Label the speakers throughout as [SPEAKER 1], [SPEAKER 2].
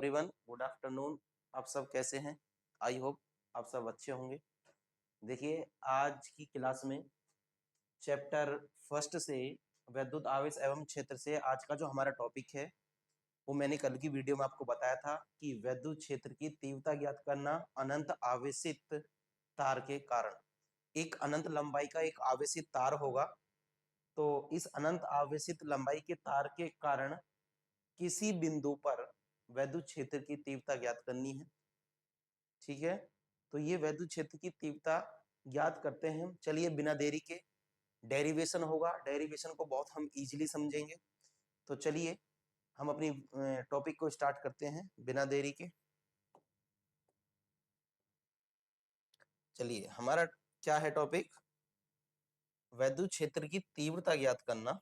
[SPEAKER 1] Everyone, good afternoon. आप सब कैसे हैं? आई होप आप सब अच्छे होंगे। देखिए, आज की क्लास में चैप्टर फर्स्ट से वैद्युत आवेश एवं क्षेत्र से आज का जो हमारा टॉपिक है वो मैंने कल की वीडियो में आपको बताया था कि वैद्युत क्षेत्र की तीव्रता ज्ञात करना अनंत आवेशित तार के कारण। एक अनंत लंबाई का एक आवेशित तार होगा, तो इस अनंत आवेशित लंबाई के तार के कारण किसी बिंदु पर वैद्युत क्षेत्र की तीव्रता ज्ञात करनी है। ठीक है, तो ये वैद्युत क्षेत्र की तीव्रता ज्ञात करते हैं। चलिए बिना देरी के डेरिवेशन होगा, डेरिवेशन को बहुत हम इजीली समझेंगे। तो चलिए हम अपनी टॉपिक को स्टार्ट करते हैं बिना देरी के। चलिए, हमारा क्या है टॉपिक? वैद्युत क्षेत्र की तीव्रता ज्ञात करना।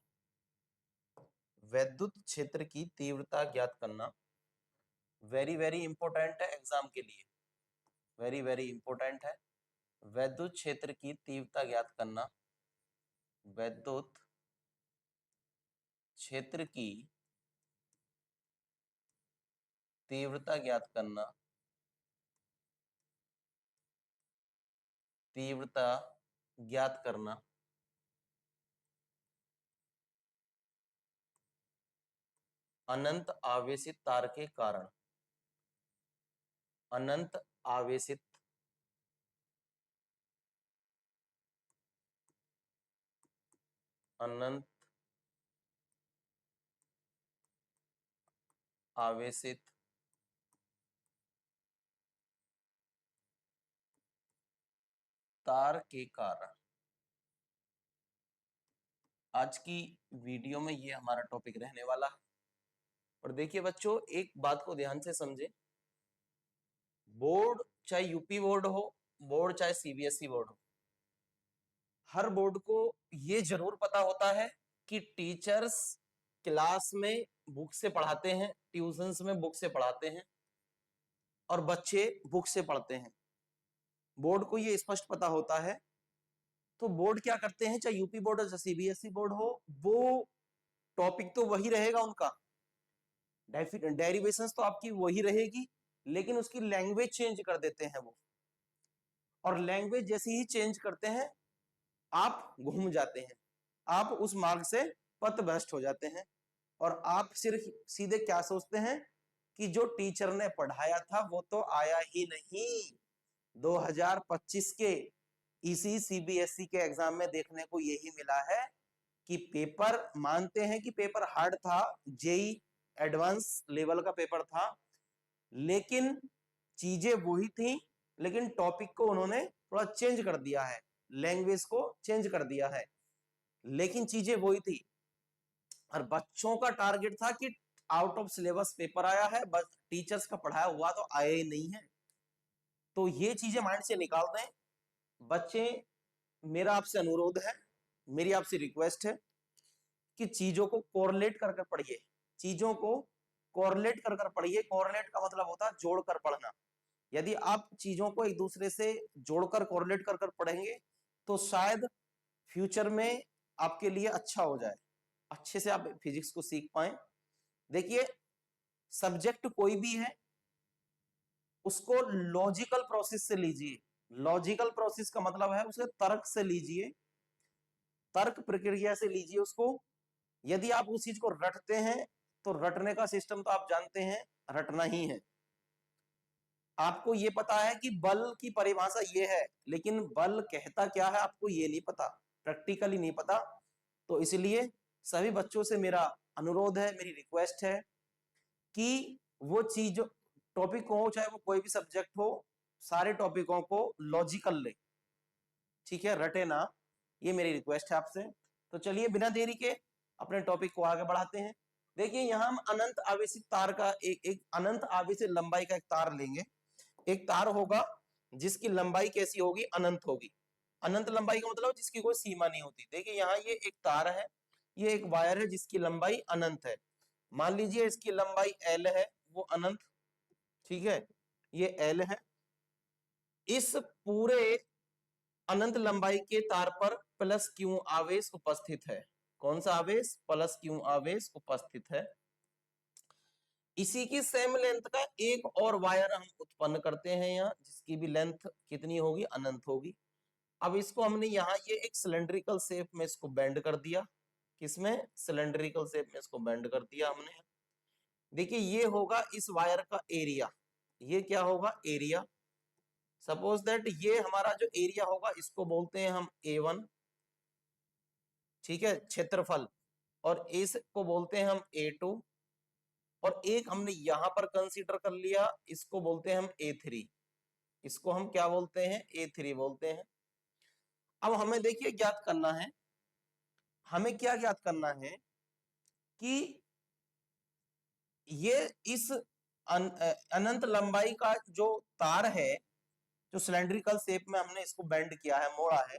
[SPEAKER 1] वैद्युत क्षेत्र की तीव्रता ज्ञात करना वेरी वेरी इंपॉर्टेंट है एग्जाम के लिए, वेरी वेरी इंपॉर्टेंट है। वैद्युत क्षेत्र की तीव्रता ज्ञात करना, वैद्युत क्षेत्र की तीव्रता ज्ञात करना, तीव्रता ज्ञात करना अनंत आवेशित तार के कारण। अनंत आवेशित अनंत आवेशित तार के कारण। आज की वीडियो में ये हमारा टॉपिक रहने वाला है। और देखिए बच्चों, एक बात को ध्यान से समझे। बोर्ड चाहे यूपी बोर्ड हो, बोर्ड चाहे सीबीएसई बोर्ड हो, हर बोर्ड को ये जरूर पता होता है कि टीचर्स क्लास में बुक से पढ़ाते हैं, ट्यूशंस में बुक से पढ़ाते हैं और बच्चे बुक से पढ़ते हैं। बोर्ड को ये स्पष्ट पता होता है। तो बोर्ड क्या करते हैं, चाहे यूपी बोर्ड हो चाहे सीबीएसई बोर्ड हो, वो टॉपिक तो वही रहेगा उनका, डेरिवेशंस तो आपकी वही रहेगी, लेकिन उसकी लैंग्वेज चेंज कर देते हैं वो। और लैंग्वेज जैसे ही चेंज करते हैं आप घूम जाते हैं, आप उस मार्ग से पथभ्रष्ट हो जाते हैं। और आप सिर्फ सीधे क्या सोचते हैं कि जो टीचर ने पढ़ाया था वो तो आया ही नहीं। 2025 के इसी सीबीएसई के एग्जाम में देखने को यही मिला है कि पेपर, मानते हैं कि पेपर हार्ड था, जेई एडवांस लेवल का पेपर था, लेकिन चीजें वही थी, लेकिन टॉपिक को उन्होंने थोड़ा चेंज कर दिया है, लैंग्वेज को चेंज कर दिया है, लेकिन चीजें वही थी। और बच्चों का टारगेट था कि आउट ऑफ सिलेबस पेपर आया है, बस टीचर्स का पढ़ाया हुआ तो आया ही नहीं है। तो ये चीजें माइंड से निकाल दें बच्चे। मेरा आपसे अनुरोध है, मेरी आपसे रिक्वेस्ट है कि चीजों को कोरिलेट कर कर पढ़िए, चीजों को कोरिलेट कर कर पढ़िए। कोरिलेट का मतलब होता है जोड़कर पढ़ना। यदि आप चीजों को एक दूसरे से जोड़कर कोरिलेट कर कर पढ़ेंगे तो शायद फ्यूचर में आपके लिए अच्छा हो जाए, अच्छे से आप फिजिक्स को सीख पाए। देखिए, सब्जेक्ट कोई भी है उसको लॉजिकल प्रोसेस से लीजिए। लॉजिकल प्रोसेस का मतलब है उसे तर्क से लीजिए, तर्क प्रक्रिया से लीजिए उसको। यदि आप उस चीज को रटते हैं तो रटने का सिस्टम तो आप जानते हैं, रटना ही है। आपको ये पता है कि बल की परिभाषा ये है, लेकिन बल कहता क्या है आपको ये नहीं पता, प्रैक्टिकली नहीं पता। तो इसलिए सभी बच्चों से मेरा अनुरोध है, मेरी रिक्वेस्ट है कि वो चीज, टॉपिक हो चाहे वो कोई भी सब्जेक्ट हो, सारे टॉपिकों को लॉजिकल ले, ठीक है, रटे ना। ये मेरी रिक्वेस्ट है आपसे। तो चलिए बिना देरी के अपने टॉपिक को आगे बढ़ाते हैं। देखिए, यहां हम अनंत आवेशित तार का एक अनंत आवेशित लंबाई का एक तार लेंगे। एक तार होगा जिसकी लंबाई कैसी होगी, अनंत होगी। अनंत लंबाई का मतलब जिसकी कोई सीमा नहीं होती। देखिए, यहाँ ये एक तार है, ये एक वायर है जिसकी लंबाई अनंत है। मान लीजिए इसकी लंबाई एल है, वो अनंत, ठीक है, ये एल है। इस पूरे अनंत लंबाई के तार पर प्लस क्यू आवेश उपस्थित है। कौन सा आवेश? प्लस क्यू आवेश उपस्थित है। इसी की सेम लेंथ का एक और वायर हम उत्पन्न करते हैं यहाँ, जिसकी भी लेंथ कितनी होगी, अनंत होगी। अब इसको हमने यहाँ ये एक सिलेंड्रिकल शेप में इसको बेंड कर दिया। किसमें? सिलेंड्रिकल शेप में इसको बेंड कर दिया हमने। देखिए ये होगा इस वायर का एरिया, ये क्या होगा, एरिया। सपोज दैट ये हमारा जो एरिया होगा इसको बोलते हैं हम A1, ठीक है, क्षेत्रफल, और इसको बोलते हैं हम A2, और एक हमने यहां पर कंसीडर कर लिया, इसको बोलते हैं हम A3। इसको हम क्या बोलते हैं, A3 बोलते हैं। अब हमें देखिए ज्ञात करना है, हमें क्या ज्ञात करना है कि ये इस अनंत लंबाई का जो तार है, जो सिलेंड्रिकल शेप में हमने इसको बेंड किया है, मोड़ा है,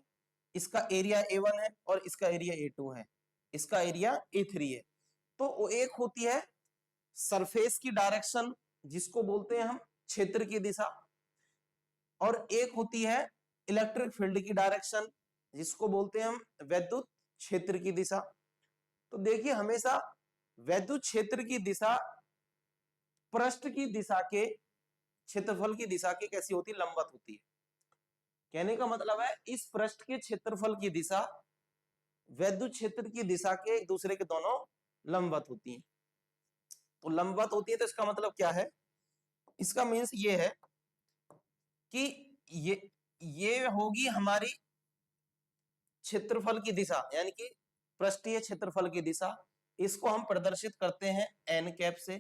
[SPEAKER 1] इसका एरिया A1 है और इसका एरिया A2 है, इसका एरिया A3 है। तो एक होती है सरफेस की डायरेक्शन, जिसको बोलते हैं हम क्षेत्र की दिशा, और एक होती है इलेक्ट्रिक फील्ड की डायरेक्शन, जिसको बोलते हैं हम वैद्युत क्षेत्र की दिशा। तो देखिए हमेशा वैद्युत क्षेत्र की दिशा पृष्ठ की दिशा के क्षेत्रफल की दिशा के कैसी होती है, लंबवत होती है। कहने का मतलब है इस पृष्ठ के क्षेत्रफल की दिशा वैद्युत क्षेत्र की दिशा के एक दूसरे के दोनों लंबवत होती है। तो लंबवत होती है तो इसका मतलब क्या है, इसका मीन्स ये है कि ये होगी हमारी क्षेत्रफल की दिशा, यानी कि पृष्ठीय क्षेत्रफल की दिशा। इसको हम प्रदर्शित करते हैं एन कैप से,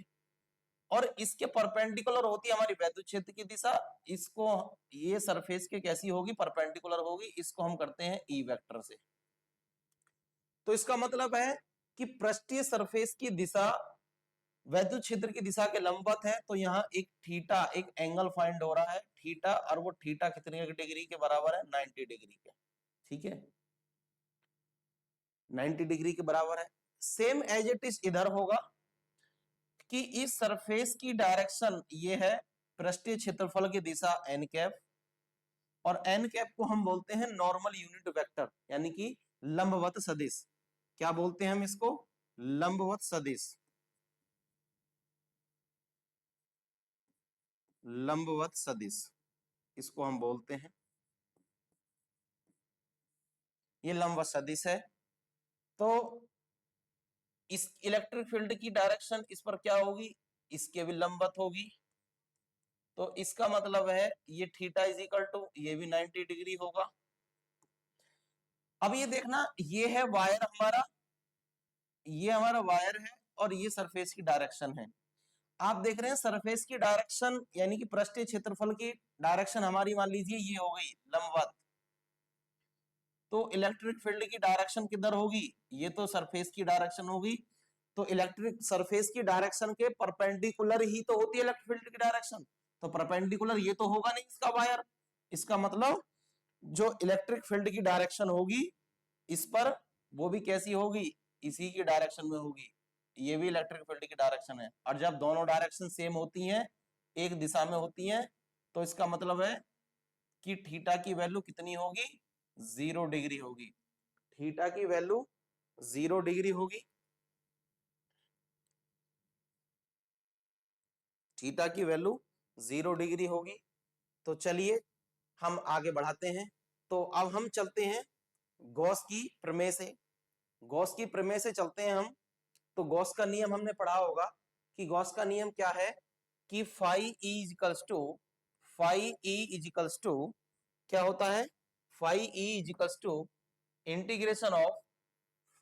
[SPEAKER 1] और इसके परपेंडिकुलर होती है हमारी वैद्युत क्षेत्र की दिशा। इसको, ये सरफेस के कैसी होगी, परपेंडिकुलर होगी। इसको हम करते हैं ई वेक्टर से। तो इसका मतलब है कि पृष्ठीय सरफेस की दिशा वैद्युत क्षेत्र की दिशा के लंबवत है। तो यहाँ एक थीटा, एक एंगल फाइंड हो रहा है थीटा, और वो थीटा कितने डिग्री के बराबर है, 90 डिग्री के, ठीक है, 90 डिग्री के बराबर है। सेम एज इट इज इधर होगा कि इस सरफेस की डायरेक्शन ये है पृष्ठीय क्षेत्रफल की दिशा एन कैप, और एन कैप को हम बोलते हैं नॉर्मल यूनिट वेक्टर, यानी कि लंबवत सदिश। क्या बोलते हैं हम इसको, लंबवत सदिश, लंबवत सदिश इसको हम बोलते हैं। ये लंबवत सदिश है। तो इस इलेक्ट्रिक फील्ड की डायरेक्शन इस पर क्या होगी, इसके भी लंबवत होगी। तो इसका मतलब है ये थीटा इज इक्वल टू, ये भी 90 डिग्री होगा। अब ये देखना, ये है वायर हमारा, ये हमारा वायर है, और ये सरफेस की डायरेक्शन है। आप देख रहे हैं सरफेस की डायरेक्शन, यानी कि पृष्ठीय क्षेत्रफल की डायरेक्शन हमारी, मान लीजिए ये हो गई लंबवत। तो इलेक्ट्रिक फील्ड की डायरेक्शन किधर होगी, ये तो सरफेस की डायरेक्शन होगी। तो इलेक्ट्रिक सरफेस की डायरेक्शन के परपेंडिकुलर ही तो होती है इलेक्ट्रिक फील्ड की डायरेक्शन। तो परपेंडिकुलर ये तो होगा नहीं इसका वायर। इसका मतलब जो इलेक्ट्रिक फील्ड की डायरेक्शन होगी इस पर, वो भी कैसी होगी, इसी की डायरेक्शन में होगी। ये भी इलेक्ट्रिक फील्ड की डायरेक्शन है। और जब दोनों डायरेक्शन सेम होती हैं, एक दिशा में होती हैं, तो इसका मतलब है कि थीटा की वैल्यू कितनी होगी, 0 डिग्री होगी। थीटा की वैल्यू 0 डिग्री होगी। थीटा की वैल्यू 0 डिग्री होगी। तो चलिए हम आगे बढ़ाते हैं। तो अब हम चलते हैं गॉस की प्रमेय से। गॉस की प्रमेय से चलते हैं हम। तो गॉस का नियम हमने पढ़ा होगा कि गॉस का नियम क्या है कि phi E equals to, phi E equals to क्या होता है, phi E equals to integration of,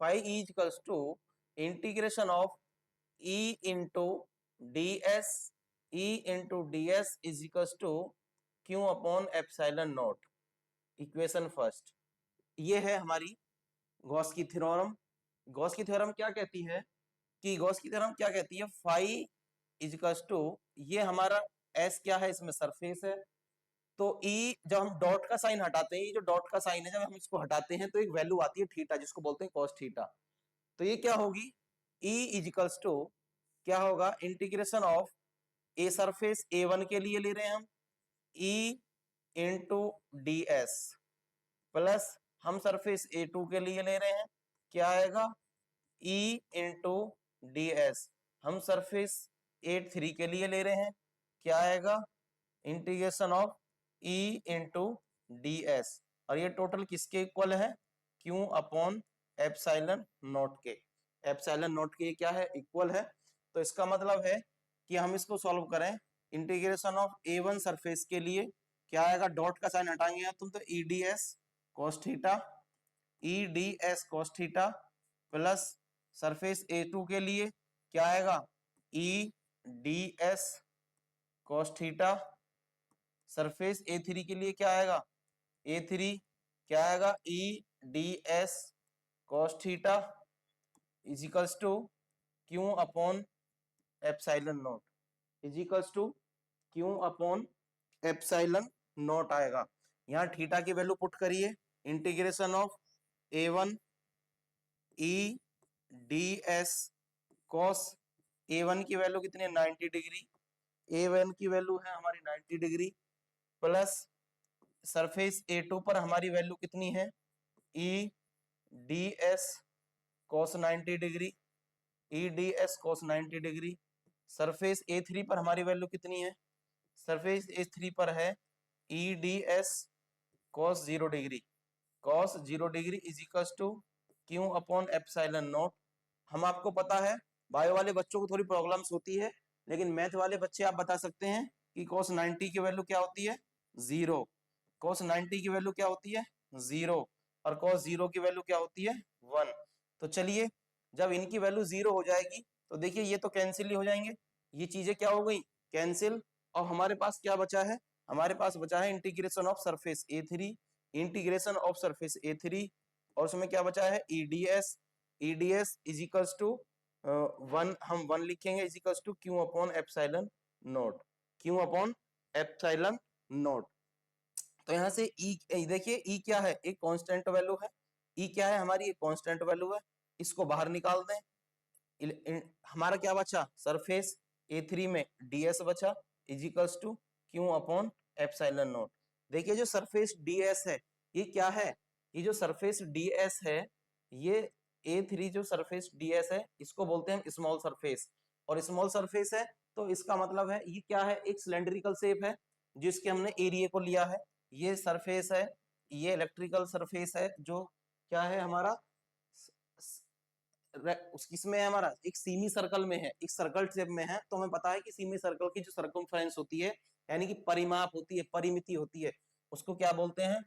[SPEAKER 1] phi E equals to integration of E into D S, E into D S equals to Q upon epsilon naught. Equation first, ये है हमारी Gauss की theorem. Gauss की theorem क्या कहती है कि Gauss की थ्योरम क्या कहती है, फाई इजिकल्स टू, ये हमारा एस क्या है, इसमें सरफेस है। तो ई, जब हम डॉट का साइन हटाते हैं, ये जो डॉट का साइन है जब हम इसको हटाते हैं तो एक वैल्यू आती है थीटा, जिसको बोलते हैं कॉस थीटा। तो ये क्या होगी, ई इजिकल्स टू क्या होगा, integration of a surface A1 के लिए ले रहे हैं हम, ई इंटू डी एस, प्लस हम सरफेस A2 के लिए ले रहे हैं, क्या आएगा, ई इंटू डी एस। हम सरफेस 8(3) के लिए ले रहे हैं, क्या आएगा, integration of E into ds, और ये टोटल किसके इक्वल है, Q अपॉन एप्सिलॉन नॉट के। एप्सिलॉन नॉट के क्या है, इक्वल है। तो इसका मतलब है कि हम इसको सॉल्व करें, इंटीग्रेशन ऑफ A1 सरफेस के लिए क्या आएगा, डॉट का साइन हटाएंगे तुम तो EDS cos theta, EDS cos theta plus surface A2 के लिए क्या आएगा, EDS cos theta, surface A3 के लिए क्या आएगा, A3 क्या आएगा, EDS cos theta is equals to Q upon epsilon naught, is equals to Q upon epsilon naught आएगा। यहाँ थीटा की वैल्यू पुट करिए, integration of A1 EDS cos, A1 की वैल्यू कितनी है, 90 डिग्री, A1 की वैल्यू है हमारी 90 डिग्री, प्लस सरफेस A2 पर हमारी वैल्यू कितनी है, EDS cos 90 degree, EDS cos 90 degree, surface A3 पर हमारी वैल्यू कितनी है, सरफेस A3 पर है EDS cos 0 degree, cos 0 degree is equals to Q upon epsilon naught. हम आपको पता है बायो वाले बच्चों को थोड़ी प्रॉब्लम्स होती है, लेकिन मैथ वाले बच्चे आप बता सकते हैं कि cos 90 की वैल्यू क्या होती है, 0, cos 90 की वैल्यू क्या होती है, 0, और cos 0 की वैल्यू क्या होती है, 1। तो चलिए जब इनकी वैल्यू 0 हो जाएगी तो देखिए ये तो कैंसिल ही हो जाएंगे, ये चीजें क्या हो गई, कैंसिल, और हमारे पास क्या बचा है, हमारे पास बचा है integration of surface A3, integration of surface A3, और उसमें क्या बचा है, EDS इज इक्वल्स टू 1, हम 1 लिखेंगे, is equals to Q upon epsilon naught, Q upon epsilon naught. तो यहाँ से E देखिए, E क्या है, एक कांस्टेंट वैल्यू है, E क्या है हमारी, एक कांस्टेंट वैल्यू है, इसको बाहर निकाल दें, हमारा क्या बचा, सरफेस A3 में ds बचा, is equals to Q upon epsilon naught. देखिए जो सरफेस ds है ये क्या है, ये जो सरफेस ds है, ये A3 जो सरफेस ds है इसको बोलते हैं स्मॉल सरफेस, और स्मॉल सरफेस है तो इसका मतलब है ये क्या है, एक सिलेंड्रिकल शेप है जिसके हमने एरिया को लिया है, ये सरफेस है, ये इलेक्ट्रिकल सरफेस है जो क्या है हमारा किसमें है, हमारा एक सीमी सर्कल में है, एक सर्कल शेप में है। तो हमें पता है कि सीमी सर्कल की जो सर्कमफ्रेंस होती है, यानी कि परिमाप होती है, परिमिति होती है, उसको क्या बोलते हैं,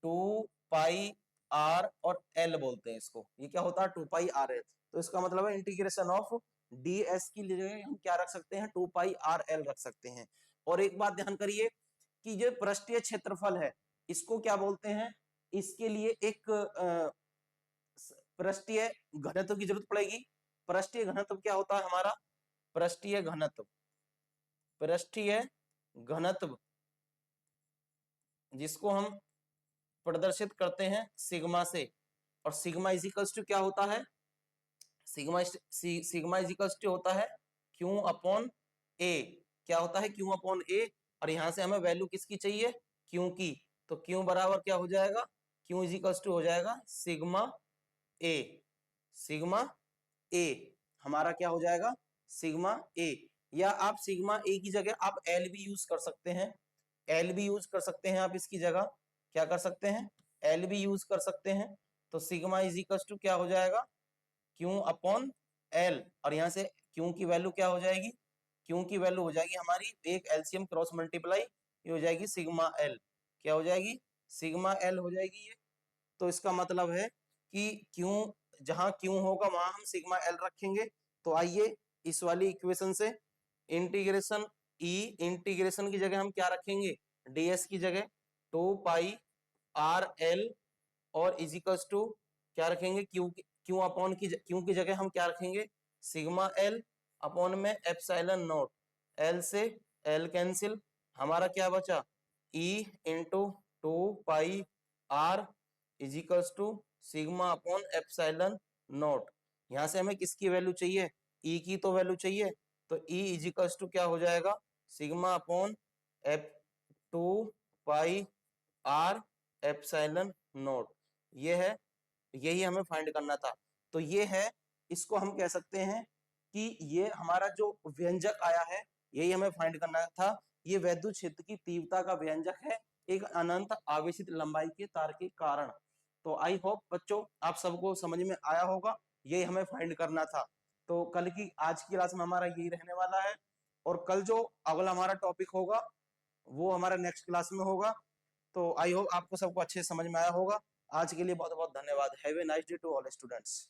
[SPEAKER 1] 2πr और l बोलते हैं इसको, ये क्या होता है 2πrl। तो इसका मतलब है इंटीग्रेशन ऑफ ds की जगह हम क्या रख सकते हैं, 2πrl रख सकते हैं। और एक बात ध्यान करिए कि जो पृष्ठीय क्षेत्रफल है इसको क्या बोलते हैं, इसके लिए एक पृष्ठीय घनत्व की जरूरत पड़ेगी। पृष्ठीय घनत्व क्या होता है हमारा, पृष्ठीय घनत्व, पृष्ठीय घनत्व जिसको हम प्रदर्शित करते हैं सिग्मा से, और सिग्मा इज इक्वल्स टू क्या होता है, सिग्मा इज इक्वल्स टू होता है Q अपॉन A, क्या होता है Q अपॉन A, और यहां से हमें वैल्यू किसकी चाहिए, Q की, तो Q बराबर क्या हो जाएगा, Q इज इक्वल्स टू हो जाएगा सिग्मा A, सिग्मा A हमारा क्या हो जाएगा, सिग्मा A, या आप सिग्मा A की जगह आप L भी यूज कर सकते हैं, L भी यूज कर सकते हैं आप इसकी जगह, क्या कर सकते हैं, L भी यूज कर सकते हैं। तो सिग्मा इज इक्वल्स टू क्या हो जाएगा, Q अपॉन L, और यहाँ से Q की वैल्यू क्या हो जाएगी, Q की वैल्यू हो जाएगी हमारी एक एलसीएम क्रॉस मल्टीप्लाई, ये हो जाएगी सिग्मा L, क्या हो जाएगी, सिग्मा L हो जाएगी ये। तो इसका मतलब है कि Q, जहां Q होगा वहां हम सिग्मा L रखेंगे। तो आइए इस वाली इक्वेशन से इंटीग्रेशन E, इंटीग्रेशन की जगह हम क्या रखेंगे, ds की जगह 2πrl, और इजिकल्स टू क्या रखेंगे, क्यू अपॉन की क्यू की जगह हम क्या रखेंगे, सिग्मा L अपॉन में एप्सिलॉन नॉट, L से L कैंसिल, हमारा क्या बचा, E into 2πr equals to sigma upon epsilon naught. यहां से हमें किसकी वैल्यू चाहिए, E की तो वैल्यू चाहिए, तो E इजिकल्स टू क्या हो जाएगा, sigma upon app 2πr epsilon not, ये है, यही हमें फाइंड करना था। तो ये है, इसको हम कह सकते हैं कि ये हमारा जो व्यंजक आया है यही हमें फाइंड करना था। ये वैद्युत क्षेत्र की तीव्रता का व्यंजक है एक अनंत आवेशित लंबाई के तार के कारण। तो आई होप बच्चों आप सबको समझ में आया होगा, यही हमें फाइंड करना था। तो कल की आज की क्लास में हमारा यही रहने वाला है, और कल जो अगला हमारा टॉपिक होगा वो हमारा नेक्स्ट क्लास में होगा। तो आई होप आपको सबको अच्छे से समझ में आया होगा। आज के लिए बहुत बहुत धन्यवाद। Have a nice day to all students.